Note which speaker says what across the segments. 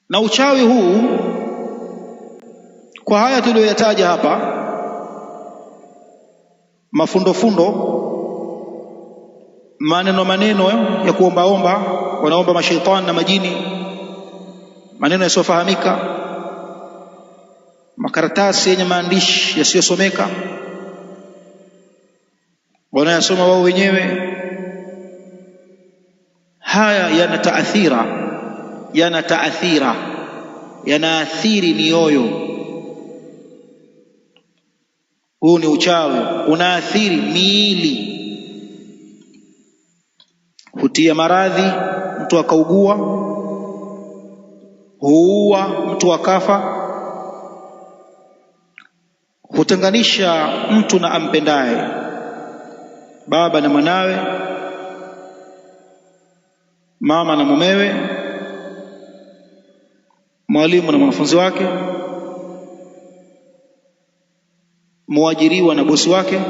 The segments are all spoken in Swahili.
Speaker 1: Na uchawi huu kwa haya tuliyoyataja hapa, mafundofundo, maneno ya kuombaomba, wanaomba mashaitani na majini, maneno yasiyofahamika, makaratasi yenye maandishi yasiyosomeka wanayasoma wao wenyewe, haya yanaathiri mioyo. Huu ni uchawi, unaathiri miili, hutia maradhi, mtu akaugua, huua mtu akafa, hutenganisha mtu na ampendaye, baba na mwanawe, mama na mumewe, mwalimu na mwanafunzi wake, muajiriwa na bosi wake,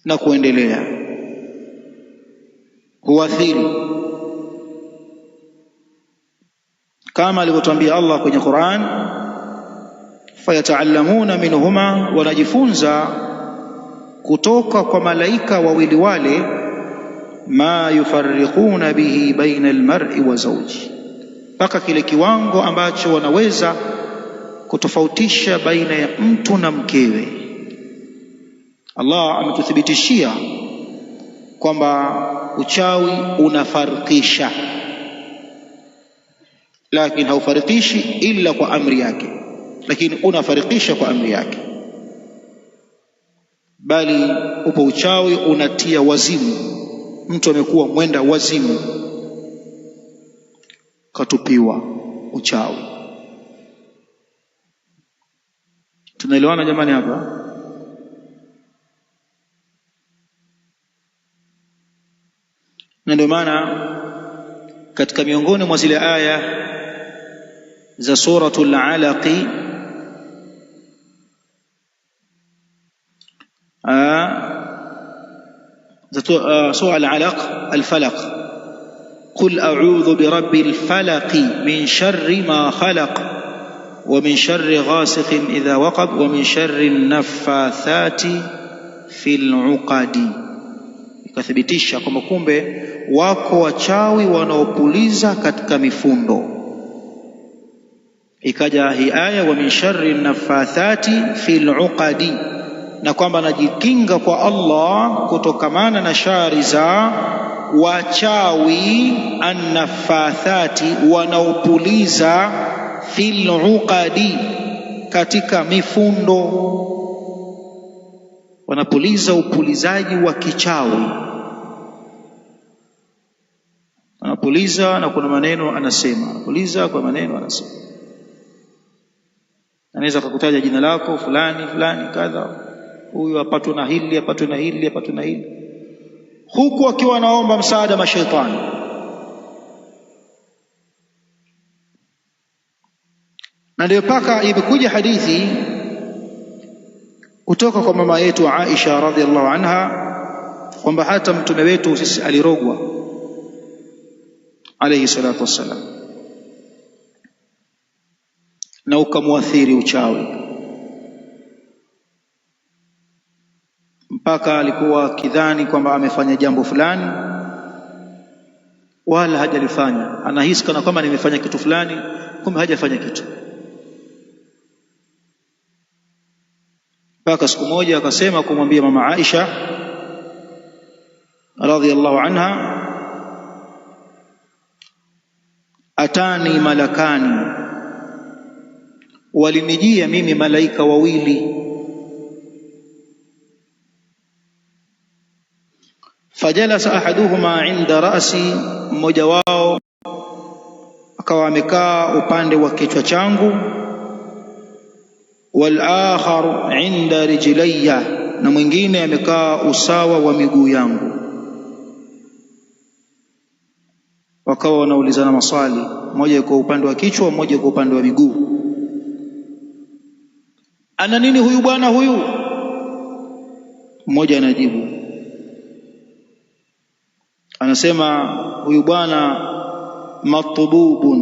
Speaker 1: na kuendelea. Huathiri kama alivyotuambia Allah kwenye Qur'an, fayataallamuna minhuma, wanajifunza kutoka kwa malaika wawili wale, ma yufarriquna bihi baina almar'i wa zawji, mpaka kile kiwango ambacho wanaweza kutofautisha baina ya mtu na mkewe. Allah ametuthibitishia kwamba uchawi unafarikisha, lakini haufarikishi ila kwa amri yake, lakini unafarikisha kwa amri yake. Bali upo uchawi unatia wazimu, mtu amekuwa mwenda wazimu, katupiwa uchawi. Tunaelewana jamani hapa? Na ndio maana katika miongoni mwa zile aya za suratul Alaq, sura al-Alaq, al-Falaq, qul a'udhu birabbil falaq min sharri ma khalaq wa min sharri ghasiqin idha waqab wa min sharri naffathati fil uqadi. Ikathibitisha kwamba kumbe wako wachawi wanaopuliza katika mifundo. Ikaja hii aya, wa min sharri naffathati fil uqadi, na kwamba anajikinga kwa Allah kutokamana na shari za wachawi annaffathati, wanaopuliza fil uqadi, katika mifundo. Wanapuliza upulizaji wa kichawi, anapuliza na kuna maneno anasema, anapuliza kwa maneno anasema. Anaweza kukutaja jina lako fulani fulani kadha, huyu apatwe na hili, apatwe na hili, apatwe na hili, huku akiwa anaomba msaada mashaitani. Na ndio paka imekuja hadithi kutoka kwa mama yetu Aisha radhiallahu anha kwamba hata mtume wetu sisi alirogwa alayhi salatu wassalam, na ukamwathiri uchawi mpaka alikuwa akidhani kwamba amefanya jambo fulani wala hajalifanya. Anahisi kana kwamba nimefanya kitu fulani, kumbe hajafanya kitu. Mpaka siku moja akasema kumwambia mama Aisha radhiallahu anha, atani malakani, walinijia mimi malaika wawili, fajalasa ahaduhuma inda ra'si, mmoja wao akawa amekaa upande wa kichwa changu, wal akhar inda rijlayya, na mwingine amekaa usawa wa miguu yangu. Wakawa wanaulizana maswali, mmoja yuko upande wa kichwa, mmoja yuko upande wa miguu. Ana nini huyu bwana huyu? Mmoja anajibu, anasema huyu bwana matbubun,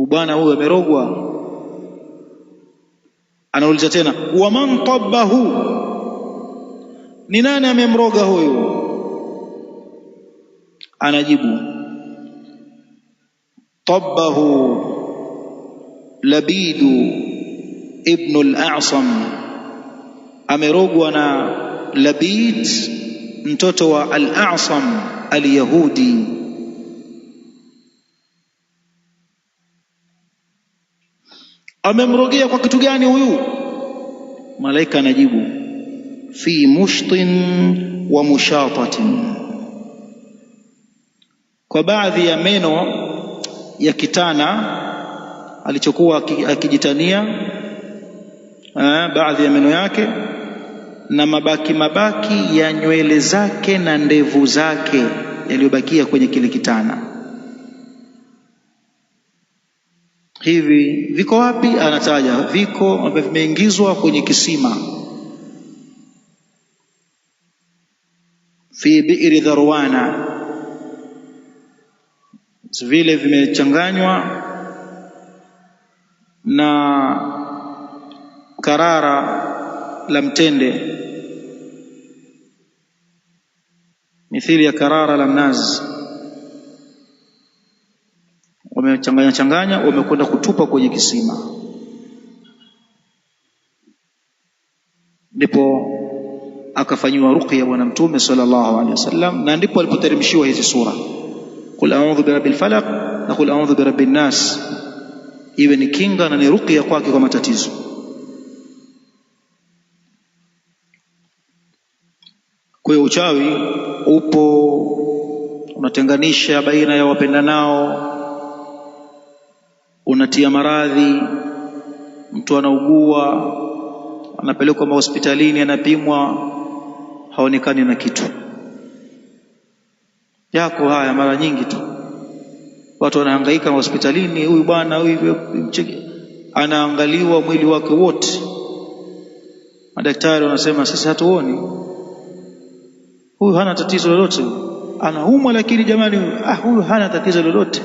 Speaker 1: bwana huyo amerogwa. Anauliza tena, wa man tabbahu, ni nani amemroga huyu? Anajibu, tabbahu Labidu ibn al-A'sam, amerogwa na Labid mtoto wa al-A'sam al-Yahudi. Amemrogea kwa kitu gani huyu? Malaika anajibu, fi mushtin wa mushatatin, kwa baadhi ya meno ya kitana alichokuwa akijitania, baadhi ya meno yake, na mabaki ya nywele zake na ndevu zake yaliyobakia kwenye kile kitana. Hivi viko wapi? Anataja viko ambavyo vimeingizwa kwenye kisima, fi bi'ri Dharwana, vile vimechanganywa na karara la mtende, mithili ya karara la mnazi, wamechanganya wamekwenda kutupa kwenye kisima. Ndipo akafanyiwa ruqya bwana Mtume sallallahu alaihi wasallam, na ndipo alipoteremshiwa hizi sura, qul a'udhu birabbil falaq na qul a'udhu birabbin nas, iwe ni kinga na ni ruqya kwake kwa matatizo. Kwa hiyo uchawi upo, unatenganisha baina ya wapendanao, unatia maradhi. Mtu anaugua, anapelekwa hospitalini, anapimwa, haonekani na kitu. Yako haya mara nyingi tu, watu wanahangaika hospitalini, huyu bwana huyu anaangaliwa mwili wake wote, madaktari wanasema sisi hatuoni, huyu hana tatizo lolote, anaumwa lakini jamani, huyu hana tatizo lolote.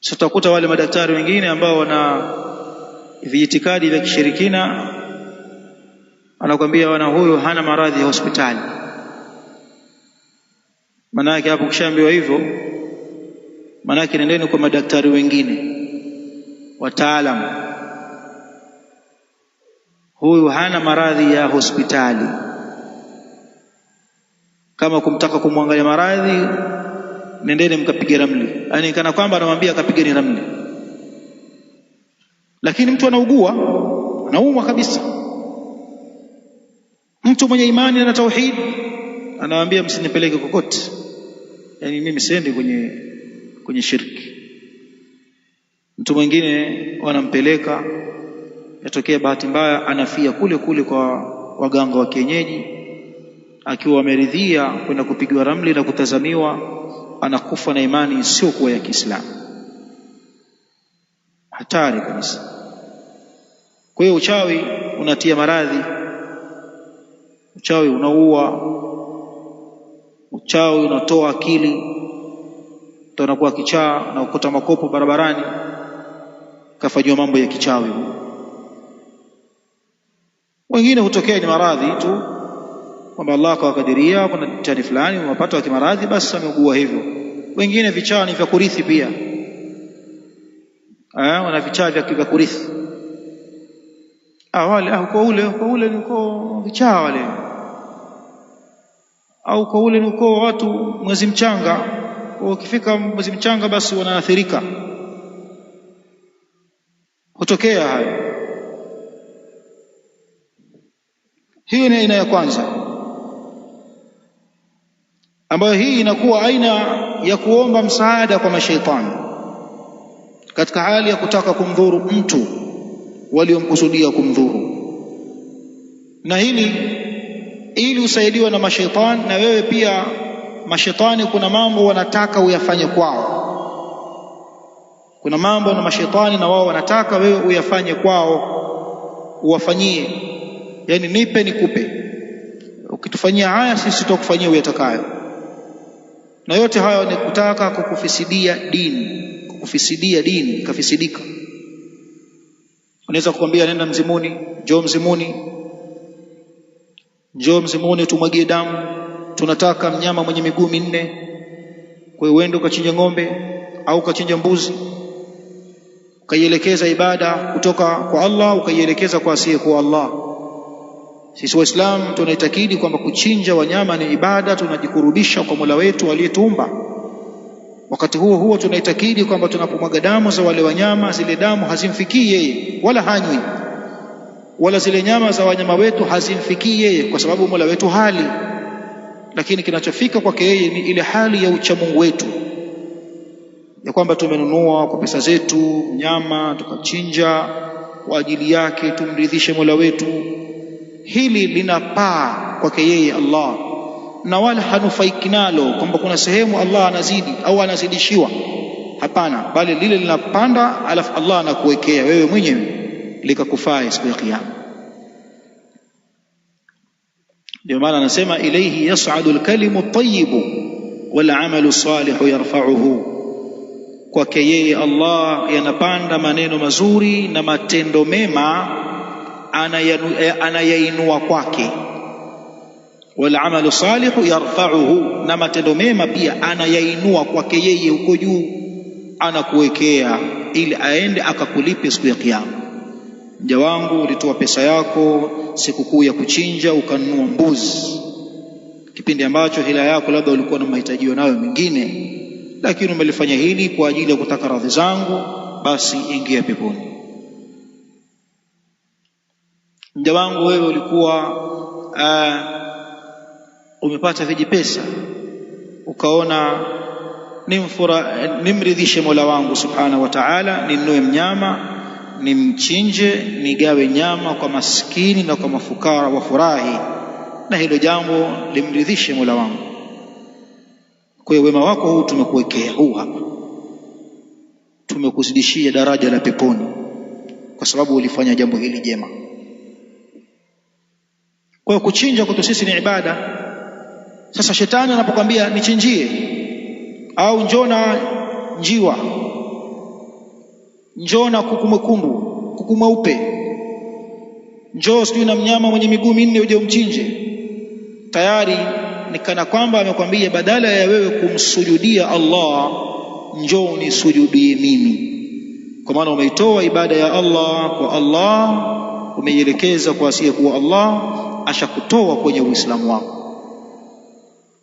Speaker 1: Sasa utakuta wale madaktari wengine ambao wana viitikadi vya kishirikina, anakuambia wana huyu hana maradhi ya hospitali. Manake hapo kishaambiwa hivyo, manake nendeni kwa madaktari wengine wataalamu, huyu hana maradhi ya hospitali. Kama kumtaka kumwangalia maradhi, nendeni mkapige ramli. Yaani kana kwamba anamwambia akapigeni ramli. Lakini mtu anaugua, anaumwa kabisa, mtu mwenye imani na tauhid anawaambia msinipeleke kokote, yaani mimi siendi kwenye shirki. Mtu mwingine wanampeleka, yatokea bahati mbaya anafia kule kule kwa waganga wa kienyeji, akiwa ameridhia kwenda kupigwa ramli na kutazamiwa, anakufa na imani isiyokuwa ya Kiislamu. Hatari kabisa. Kwa hiyo uchawi unatia maradhi, uchawi unaua, uchawi unatoa akili. Mtu anakuwa kichaa na ukota makopo barabarani, kafanywa mambo ya kichawi. Wengine hutokea ni maradhi tu, kwamba Allah kawakadiria kuna mtihani fulani umepata wa kimaradhi, basi ameugua hivyo. Wengine vichaa ni vya kurithi pia, wana vichaa vya kurithi. Wale kwa ule ni uko vichaa wale, au kwa ule ni uko watu mwezi mchanga, ukifika mwezi mchanga basi wanaathirika. Hutokea hayo. Hiyo ni aina ya kwanza, ambayo hii inakuwa aina ya kuomba msaada kwa mashaitani katika hali ya kutaka kumdhuru mtu waliomkusudia kumdhuru. Na hili ili usaidiwe na mashaitani, na wewe pia mashaitani kuna mambo wanataka uyafanye kwao. Kuna mambo na mashaitani na wao wanataka wewe uyafanye kwao, uwafanyie. Yani nipe nikupe. ukitufanyia haya sisi tutakufanyia uyatakayo. Na yote hayo ni kutaka kukufisidia dini, ikafisidika. Unaweza kukwambia nenda Mzimuni, njoo Mzimuni tumwagie damu, tunataka mnyama mwenye miguu minne. Kwa hiyo uende ukachinja ng'ombe au ukachinja mbuzi, ukaielekeza ibada kutoka kwa Allah ukaielekeza kwa asiye kwa Allah. Sisi Waislamu tunaitakidi kwamba kuchinja wanyama ni ibada, tunajikurubisha kwa Mola wetu aliyetuumba. Wakati huo huo tunaitakidi kwamba tunapomwaga damu za wale wanyama, zile damu hazimfikii yeye wala hanywi, wala zile nyama za wanyama wetu hazimfikii yeye, kwa sababu Mola wetu hali. Lakini kinachofika kwake yeye ni ile hali ya uchamungu wetu, ya kwamba tumenunua kwa pesa zetu nyama tukachinja kwa ajili yake tumridhishe Mola wetu. Hili linapaa kwake yeye Allah, na wala hanufaiki nalo kwamba kuna sehemu Allah anazidi au anazidishiwa. Hapana, bali lile linapanda, alafu Allah anakuwekea wewe mwenyewe likakufaa siku ya Kiyama. Ndio maana anasema ilayhi yas'adu al-kalimu at-tayyibu wal 'amalu as-salihu yarfa'uhu. Kwake yeye Allah yanapanda maneno mazuri na matendo mema anayainua kwake. Wal 'amalu salihu yarfa'uhu, na matendo mema pia anayainua kwake yeye huko juu, anakuwekea ili aende akakulipe siku ya Kiyama. Mja wangu, ulitoa pesa yako sikukuu ya kuchinja ukanunua mbuzi, kipindi ambacho hila yako labda ulikuwa na mahitaji nayo mengine, lakini umelifanya hili kwa ajili ya kutaka radhi zangu, basi ingia peponi. Mja wangu, wewe ulikuwa umepata vijipesa, ukaona nimridhishe Mola wangu subhanahu wa ta'ala, ninunue mnyama nimchinje, nigawe nyama kwa maskini na kwa mafukara wafurahi, na hilo jambo limridhishe Mola wangu. Kwa hiyo wema wako huu tumekuwekea, huu hapa tumekuzidishia daraja la peponi kwa sababu ulifanya jambo hili jema. Kwa hiyo kuchinja kwetu sisi ni ibada. Sasa shetani anapokuambia nichinjie, au njoo na njiwa, njoo na kuku mwekundu, kuku mweupe, njoo sijui na mnyama mwenye miguu minne uje umchinje, tayari ni kana kwamba amekwambia badala ya wewe kumsujudia Allah, njoo nisujudie mimi. Kwa maana umeitoa ibada ya Allah kwa Allah, umeielekeza kwa asiye kuwa Allah. Ashakutoa kwenye Uislamu wako,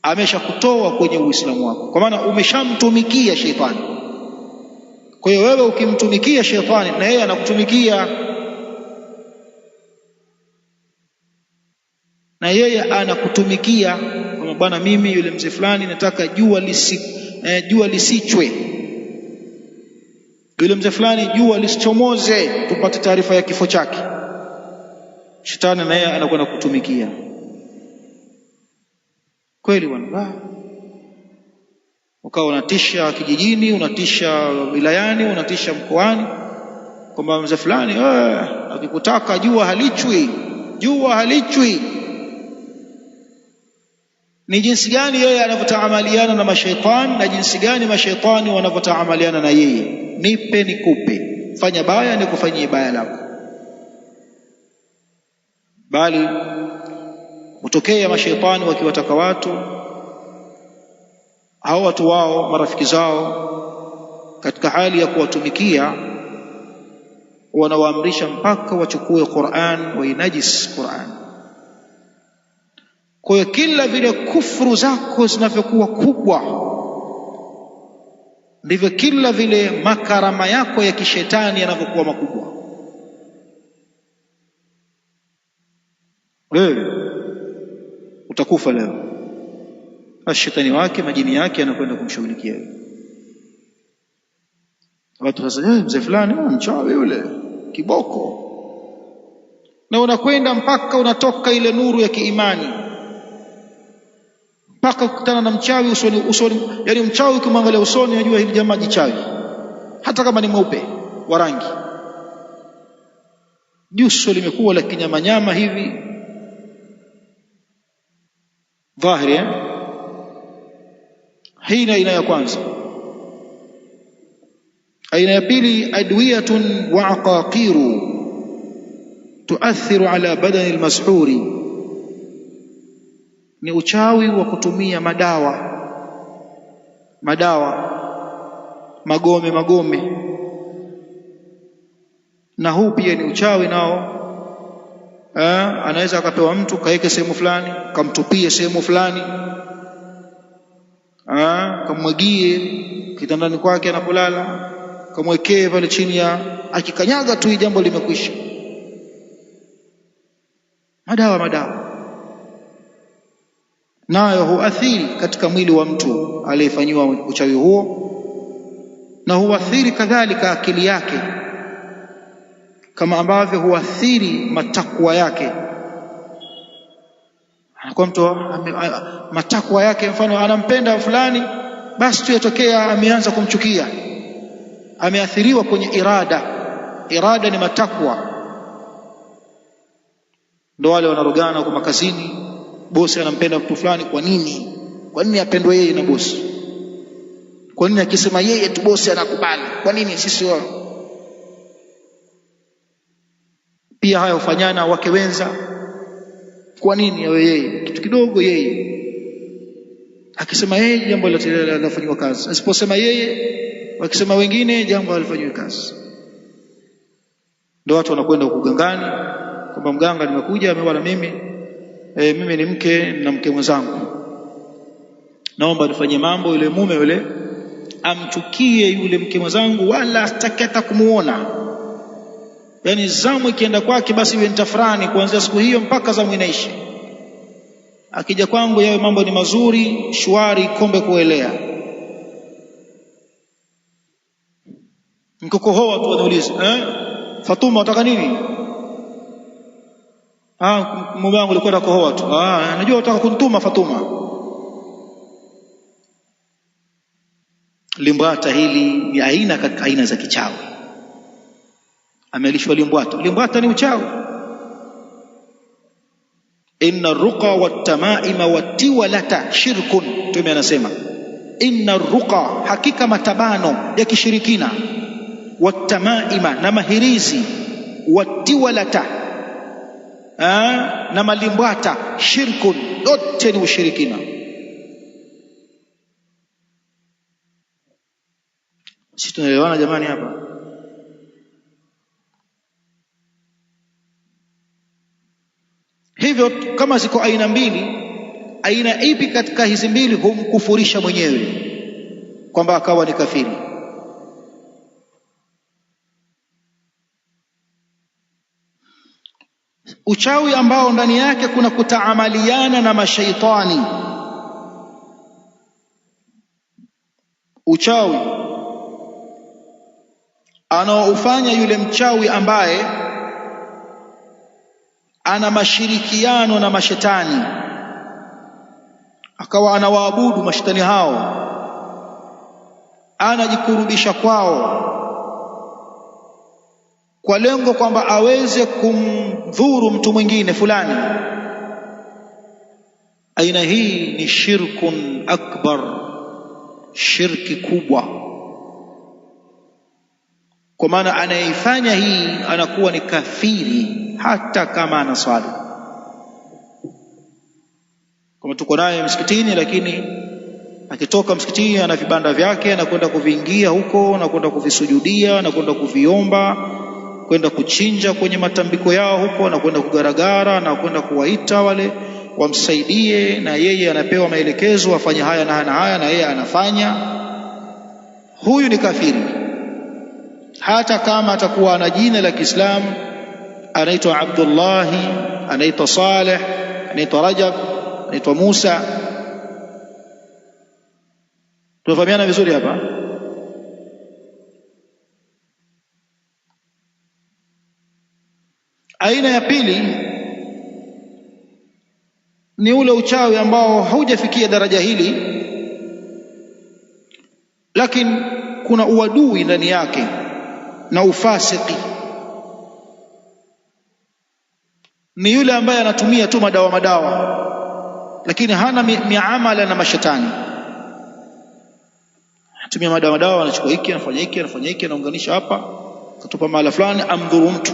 Speaker 1: ameshakutoa kwenye Uislamu wako, kwa maana umeshamtumikia shetani. Kwa hiyo wewe ukimtumikia shetani, na yeye anakutumikia, na yeye anakutumikia. Kwa bwana, mimi yule mzee fulani nataka jua lisichwe, yule mzee fulani jua lisichomoze, tupate taarifa ya kifo chake. Shetani na yeye anakwenda kutumikia. Kweli bwana, ukawa unatisha kijijini, unatisha wilayani, unatisha mkoani, kwamba mzee fulani akikutaka jua halichwi. Ni jinsi gani yeye anavyotaamaliana na mashaitani, na jinsi gani mashaitani wanavyotaamaliana na yeye. Nipe nikupe, fanya baya nikufanyie baya lako. Bali hutokea mashaitani wakiwataka watu hao, watu wao, marafiki zao, katika hali ya kuwatumikia, wanawaamrisha mpaka wachukue Qur'an, wainajis Qur'an. Kwa hiyo kila vile kufuru zako zinavyokuwa kubwa, ndivyo kila vile makarama yako ya kishetani yanavyokuwa makubwa. Wewe utakufa leo, shetani wake, majini yake anakwenda kumshughulikia wewe. Watu sasa, mzee fulani mchawi yule, kiboko, na unakwenda mpaka unatoka ile nuru ya kiimani, mpaka kukutana na mchawi usoni. Yani mchawi ukimwangalia usoni unajua hili jamaa jichawi, hata kama ni mweupe wa rangi, juso limekuwa la kinyamanyama hivi, dhahiri. Hii ni aina ya kwanza. Aina ya pili, adwiyatun wa aqaqiru tuathiru ala badani almashuri, ni uchawi wa kutumia madawa magome. Na huu pia ni uchawi nao. Anaweza akapewa mtu kaeke sehemu fulani, kamtupie sehemu fulani, kamwagie kitandani kwake anapolala, kamwekee pale chini ya, akikanyaga tu jambo limekwisha. Madawa nayo huathiri katika mwili wa mtu aliyefanyiwa uchawi huo, na huathiri kadhalika akili yake, kama ambavyo huathiri matakwa yake. Kwa mtu matakwa yake, mfano anampenda fulani, basi tu yatokea ameanza kumchukia, ameathiriwa kwenye irada. Irada ni matakwa. Ndio wale wanarogana kwa makazini, bosi anampenda mtu fulani. Kwa nini apendwe yeye na bosi? Kwa nini akisema yeye tu bosi anakubali? Kwa nini sisi wao? Pia haya hufanyana wake wenza. Kwa nini awe yeye? Kitu kidogo yeye, akisema yeye jambo linafanywa kazi, asiposema yeye, wakisema wengine jambo halifanywi kazi. Ndio watu wanakwenda kugangani, kwamba mganga nimekuja ameona mimi ni mke na mke mwenzangu, naomba nifanye mambo. Yule mume yule amchukie yule mke mwenzangu, wala hataki hata kumuona. Yani zamu ikienda kwake basi iwe nitafurani kuanzia siku hiyo mpaka zamu inaisha. Akija kwangu yawe mambo ni mazuri, shwari, kombe kuelea. Mkokohoa tu anauliza, Fatuma unataka nini? Mume wangu alikuwa anakohoa tu. Najua unataka kunituma Fatuma. Limbwata hili ni aina za kichawi. Amelishwa limbwata. Limbwata ni uchawi. Inna ruqa wattamaima wattiwalata shirkun. Mtume anasema inna ruqa, hakika matabano ya kishirikina, wattamaima, na mahirizi, wattiwalata, na malimbwata, shirkun, yote ni ushirikina. Sisi tunaelewana jamani hapa? Hivyo kama ziko aina mbili, aina ipi katika hizi mbili humkufurisha mwenyewe kwamba akawa ni kafiri? Uchawi ambao ndani yake kuna kutaamaliana na mashaitani. Uchawi anaoufanya yule mchawi ambaye ana mashirikiano na mashetani, akawa anawaabudu mashetani hao, anajikurubisha kwao kwa lengo kwamba aweze kumdhuru mtu mwingine fulani. Aina hii ni shirkun akbar, shirki kubwa. Kwa maana anayeifanya hii anakuwa ni kafiri hata kama anaswali. Kama tuko naye msikitini, lakini akitoka msikitini ana vibanda vyake, anakwenda kuviingia huko, anakwenda kuvisujudia, anakwenda kuviomba, kwenda kuchinja kwenye matambiko yao huko, anakwenda kugaragara, anakwenda kuwaita wale wamsaidie, na yeye anapewa maelekezo afanye haya na haya, na yeye anafanya. Huyu ni kafiri hata kama atakuwa ana jina la Kiislamu, anaitwa Abdullahi, anaitwa Saleh, anaitwa Rajab, anaitwa Musa. Tunafahamiana vizuri hapa? Aina ya pili ni ule uchawi ambao haujafikia daraja hili, lakini kuna uadui ndani yake na ufasiki. Ni yule ambaye anatumia tu madawa, lakini hana miamala na mashetani. Tumia madawa, anachukua hiki, anafanya hiki, anaunganisha hapa, kutupa mahala fulani, amdhuru mtu.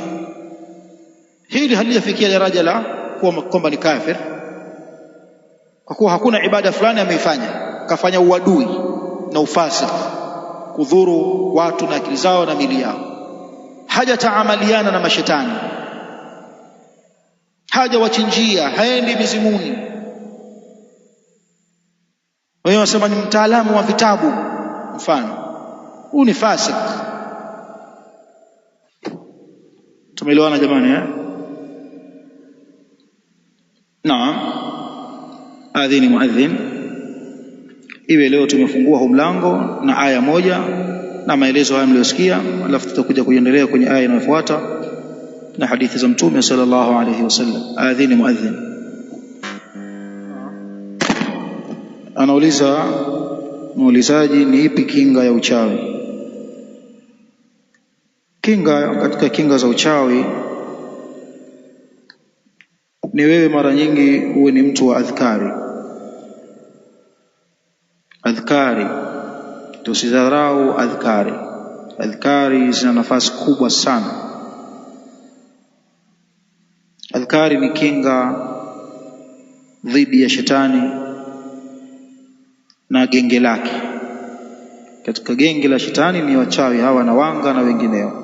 Speaker 1: Hili halijafikia daraja la kwamba ni kafir, kwa kuwa hakuna ibada fulani ameifanya, kafanya uadui na ufasik, kudhuru watu na akili zao na mili yao. Hajataamaliana na mashetani, hajawachinjia, haendi mizimuni. Wewe unasema ni mtaalamu wa vitabu, mfano huu ni fasik. Tumeelewana jamani eh? Naam, adhini muadhin. Iwe leo tumefungua huu mlango na aya moja na maelezo haya mliyosikia, alafu tutakuja kuendelea kwenye aya inayofuata na hadithi za Mtume sallallahu alayhi wasallam. Adhini muadhin. Anauliza muulizaji, ni ipi kinga ya uchawi? Kinga katika kinga za uchawi ni wewe mara nyingi uwe ni mtu wa adhkari. Adhkari, tusidharau adhkari. Adhkari zina nafasi kubwa sana. Adhkari ni kinga dhidi ya shetani na genge lake. Katika genge la shetani ni wachawi hawa na wanga na wengineo.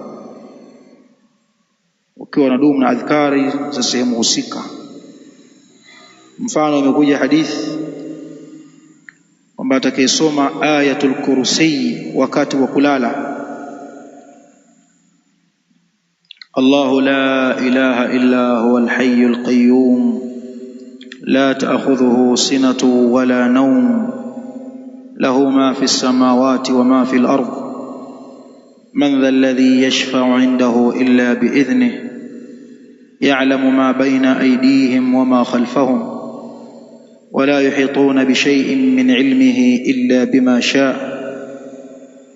Speaker 1: Ukiwa unadumu na adhkari za sehemu husika, mfano imekuja hadithi kwamba atakayesoma ayatul kursi wakati wa kulala, Allahu la ilaha illa huwa al-hayyul qayyum la ta'khudhuhu sinatun wala nawm lahu ma fi as-samawati wa ma fi al-ard man dha alladhi yashfa'u 'indahu illa bi'idhnihi ya'lamu ma bayna aydihim wa ma khalfahum ولا يحيطون بشيء من علمه إلا بما شاء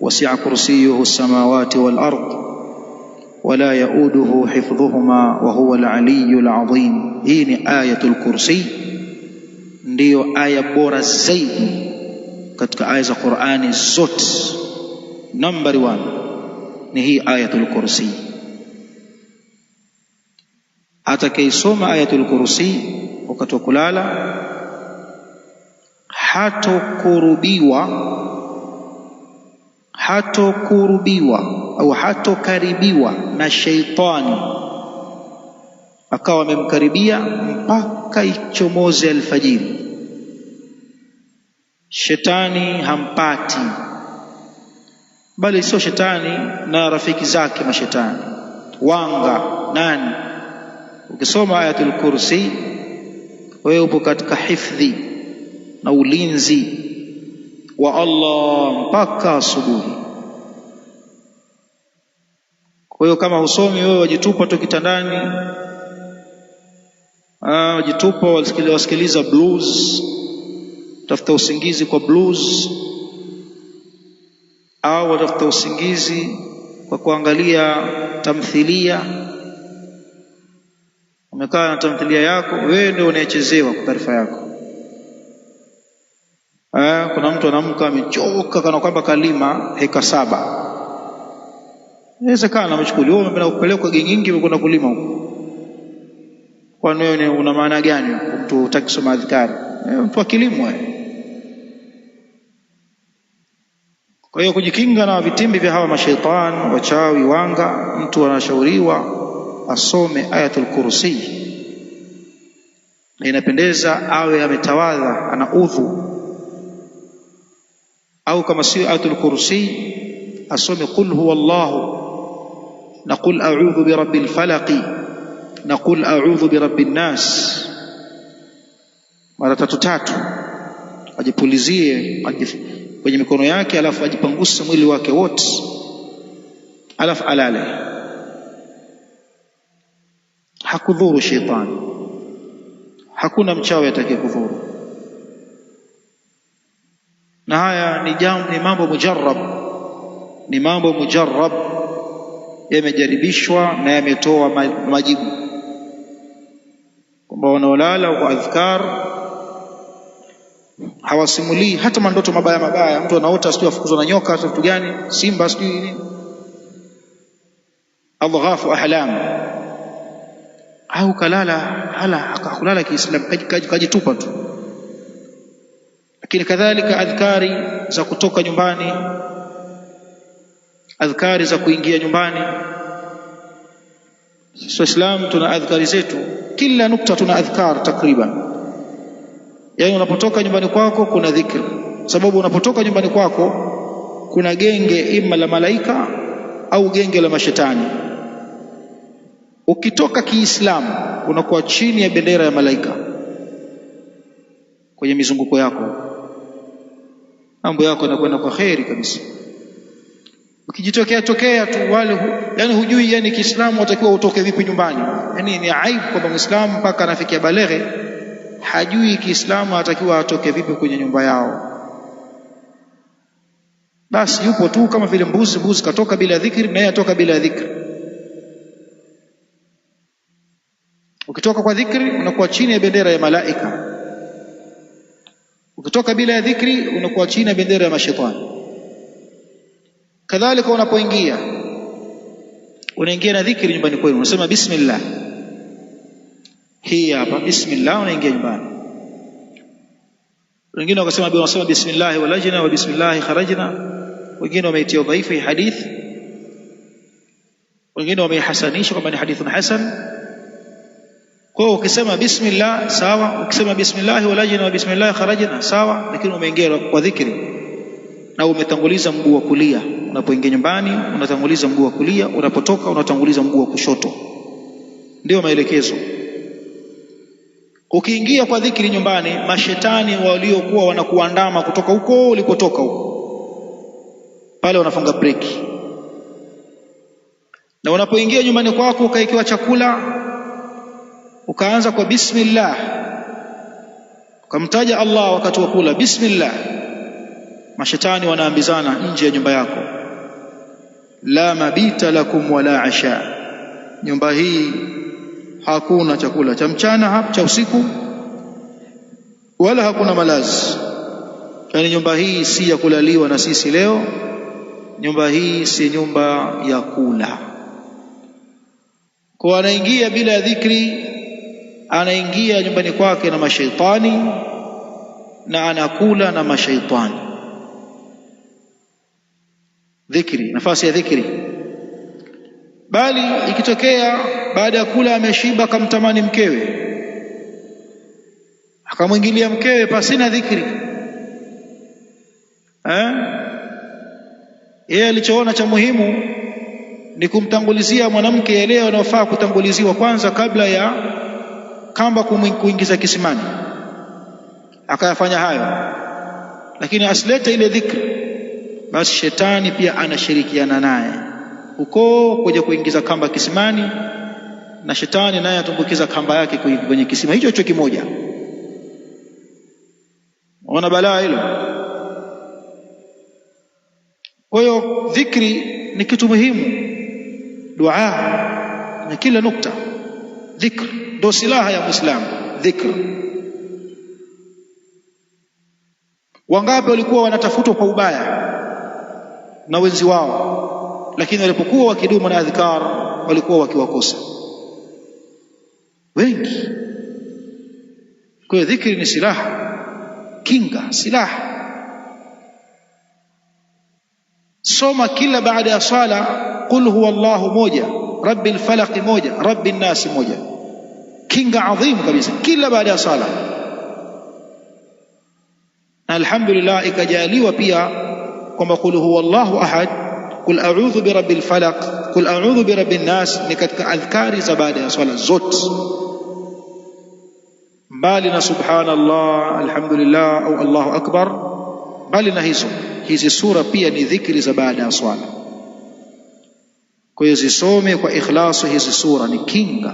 Speaker 1: وسع كرسيه السماوات والأرض ولا يؤوده حفظهما وهو العلي العظيم. Hii ni ayatul kursi, ndiyo aya bora zaidi katika aya za Qur'ani zote. Number 1 ni hii ayatul kursi. Atakayesoma ayatul kursi wakati wa kulala hatokurubiwa au hatokaribiwa na sheitani akawa amemkaribia mpaka ichomoze alfajiri. Shetani hampati, bali sio shetani na rafiki zake mashetani, wanga nani. Ukisoma ayatul kursi wewe upo katika hifdhi na ulinzi wa Allah mpaka asubuhi. Kwa hiyo kama usomi wewe, wajitupa tu kitandani, wajitupa wasikiliza blues, tafuta usingizi kwa blues, au watafuta usingizi kwa kuangalia tamthilia. Umekaa na tamthilia yako, wewe ndio unayechezewa kwa taarifa yako. Kuna mtu anaamka amechoka kana kwamba kalima heka 7. Inawezekana amechukuliwa umeenda kupelekwa gengingi, umekwenda kulima huko. Kwa nini? Una maana gani mtu hutaki kusoma adhkari? Mtu akilimwa. Kwa hiyo kujikinga na vitimbi vya hawa mashaitani, wachawi, wanga, mtu anashauriwa asome ayatul kursi. Na inapendeza awe ametawadha, ana udhu, au kama sio ayatul kursi asome qul huwallahu na qul a'udhu birabbil falaq na qul a'udhu birabbin nas mara 3, ajipulizie kwenye mikono yake, alafu ajipanguse mwili wake wote, alafu alale. Hakudhuru shetani, hakuna mchawi atakayekudhuru. Na haya ni mambo mujarrab, ni mambo mujarrab, yamejaribishwa na yametoa majibu kwamba wanaolala kwa adhkar hawasimulii hata mandoto mabaya mabaya. Mtu anaota sijui afukuzwa na nyoka au kitu gani, simba sijui nini, adghafu ahlam, au kalala hakulala Kiislamu kajitupa tu. Lakini kadhalika adhkari za kutoka nyumbani, adhkari za kuingia nyumbani. Sisi Waislamu tuna adhkari zetu, kila nukta tuna adhkar takriban. Yani unapotoka nyumbani kwako kuna dhikr, sababu unapotoka nyumbani kwako kuna genge ima la malaika au genge la mashetani. Ukitoka Kiislamu unakuwa chini ya bendera ya malaika kwenye mizunguko yako, mambo yako yanakwenda kwa kheri kabisa. Ukijitokea tu wale yani hujui yani Kiislamu watakiwa utoke vipi nyumbani. Yani ni aibu kwa Muislamu mpaka anafikia baleghe hajui Kiislamu atakiwa atoke vipi kwenye nyumba yao. Basi yupo tu kama vile mbuzi katoka bila dhikri, na yeye atoka bila dhikri. Ukitoka kwa dhikri unakuwa chini ya bendera ya malaika, ukitoka bila ya dhikri unakuwa chini ya bendera ya mashaitani. Kadhalika unapoingia unaingia na dhikri nyumbani kwenu, unasema bismillah. Hii hapa bismillah, unaingia nyumbani. Wengine wakasema bismillah walajna wa bismillah kharajna, wengine wameitia dhaifu hii hadithi, wengine wameihasanisha kwamba ni hadithun hasan. Kwa hiyo ukisema bismillah sawa, ukisema bismillah walajna wa bismillah kharajna sawa, lakini umeingia kwa dhikri na umetanguliza mguu wa kulia. Unapoingia nyumbani unatanguliza mguu wa kulia, unapotoka unatanguliza mguu wa kushoto. Ndio maelekezo. Ukiingia kwa dhikri nyumbani, mashetani waliokuwa wanakuandama kutoka huko ulipotoka huko, pale wanafunga breki. Na unapoingia nyumbani kwako ukaikiwa chakula, ukaanza kwa bismillah, ukamtaja Allah wakati wa kula bismillah, mashetani wanaambizana nje ya nyumba yako, la mabita lakum wala asha, nyumba hii hakuna chakula cha mchana cha usiku, wala hakuna malazi. Yani nyumba hii si ya kulaliwa na sisi leo, nyumba hii si nyumba ya kula. Kwa anaingia bila ya dhikri, anaingia nyumbani kwake na mashaitani, na anakula na mashaitani. Dhikri, nafasi ya dhikri. Bali ikitokea baada ya kula ameshiba akamtamani mkewe, akamwingilia mkewe pasina dhikri, yeye alichoona cha muhimu ni kumtangulizia mwanamke yale yanayofaa kutanguliziwa kwanza kabla ya kamba kuingiza kisimani, akayafanya hayo. Lakini asilete ile dhikri, basi shetani pia anashirikiana naye huko kuja kuingiza kamba kisimani, na shetani naye atumbukiza kamba yake kwenye kisima hicho kimoja. Unaona balaa hilo? Kwa hiyo dhikri ni kitu muhimu, dua na kila nukta. Dhikr ndio silaha ya Muislamu. Dhikr, wangapi walikuwa wanatafutwa kwa ubaya na wenzi wao, lakini walipokuwa wakidumu na adhkar walikuwa wakiwakosa wengi. Kwa hiyo dhikri ni silaha, kinga, silaha. Soma kila baada ya sala qul huwa Allahu moja, rabbil falaq moja, rabbin nas moja, kinga adhimu kabisa kila baada ya sala. Na alhamdulillah ikajaliwa pia kwamba qul huwa Allahu ahad, qul a'udhu bi rabbil falaq, qul a'udhu bi rabbin nas ni katika adhkari za baada ya swala zote, mbali na subhanallah, alhamdulillah au Allahu akbar. Mbali na hizi sura pia ni dhikri za baada ya swala. Kwa hiyo zisome kwa ikhlasu hizi sura, ni kinga.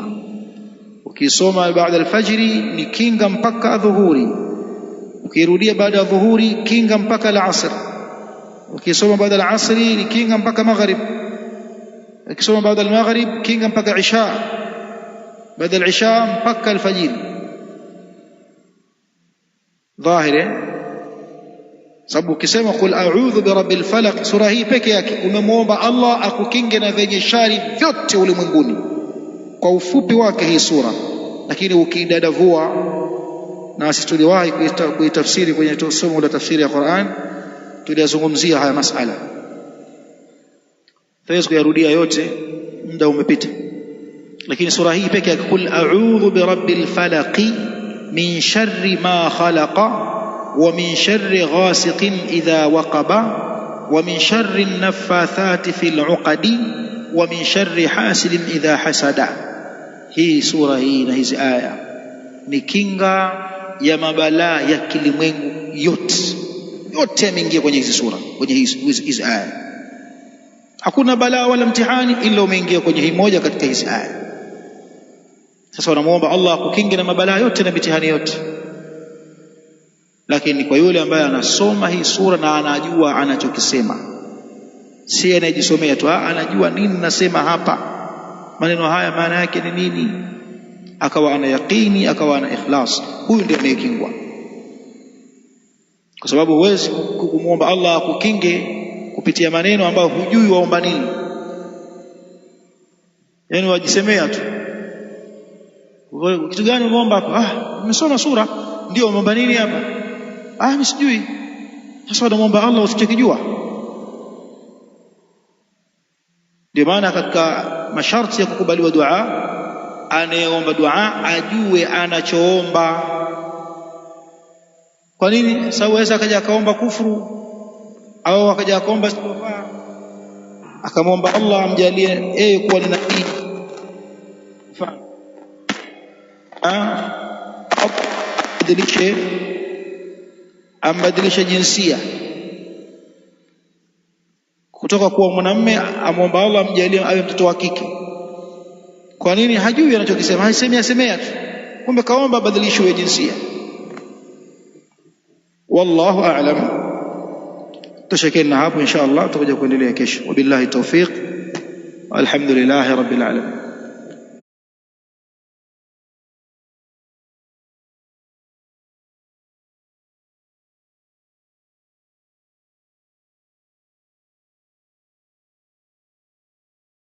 Speaker 1: Ukisoma baada alfajiri ni kinga mpaka dhuhuri, ukirudia baada ya dhuhuri kinga mpaka alasr, ukisoma baada alasri ni kinga mpaka maghrib, ukisoma baada almaghrib kinga mpaka isha, baada alisha mpaka alfajiri. Dhahiri Sababu ukisema qul a'udhu birabbil falaq, sura hii peke yake umemwomba Allah akukinge na venye shari vyote ulimwenguni, kwa ufupi wake hii sura. Lakini ukidadavua, na sisi tuliwahi kuitafsiri kwenye somo la tafsiri ya Qur'an, tuliyazungumzia haya masala, tuwezi kuyarudia yote, muda umepita. Lakini sura hii peke yake, qul a'udhu birabbil falaq min sharri ma khalaqa wa min sharri ghasiqin idha waqaba wa min sharri an-naffathati fil 'uqadi wa min sharri hasidin idha hasada. Hii sura hii na hizi aya ni kinga ya mabalaa ya kilimwengu yote yameingia kwenye hizi sura, kwenye hizi aya. Hakuna balaa wala mtihani ila umeingia kwenye hii moja katika hizi aya. Sasa wanamuomba Allah akukinge na mabalaa yote na mitihani yote. Lakini kwa yule ambaye anasoma hii sura na anajua anachokisema, si anayejisomea tu, anajua nini nasema hapa, maneno haya maana yake ni nini, akawa ana yaqini, akawa ana ikhlas, huyu ndiye anayekingwa. Kwa sababu huwezi kumuomba Allah akukinge kupitia maneno ambayo hujui waomba nini, yaani wajisemea tu. Kitu gani umeomba hapa? Nimesoma sura. Ndio umeomba nini hapa? Mimi sijui. Sasa unamuomba Allah usichokijua. Ndio maana katika masharti ya kukubaliwa dua, anayeomba dua ajue anachoomba. Kwa nini? Sababu aweza akaja akaomba kufuru, au akaja akaomba istighfar, akamwomba Allah amjalie kuwa ni nabii, ambadilishe jinsia kutoka kuwa mwanamume, amwomba Allah amjalie awe mtoto wa kike. Kwa nini? Hajui anachokisema, haisemea tu, kumbe kaomba badilishwe jinsia. Wallahu a'lam. Tushekeni hapo, insha Allah tutakuja kuendelea kesho. Wabillahi tawfiq, walhamdulillahi rabbil alamin.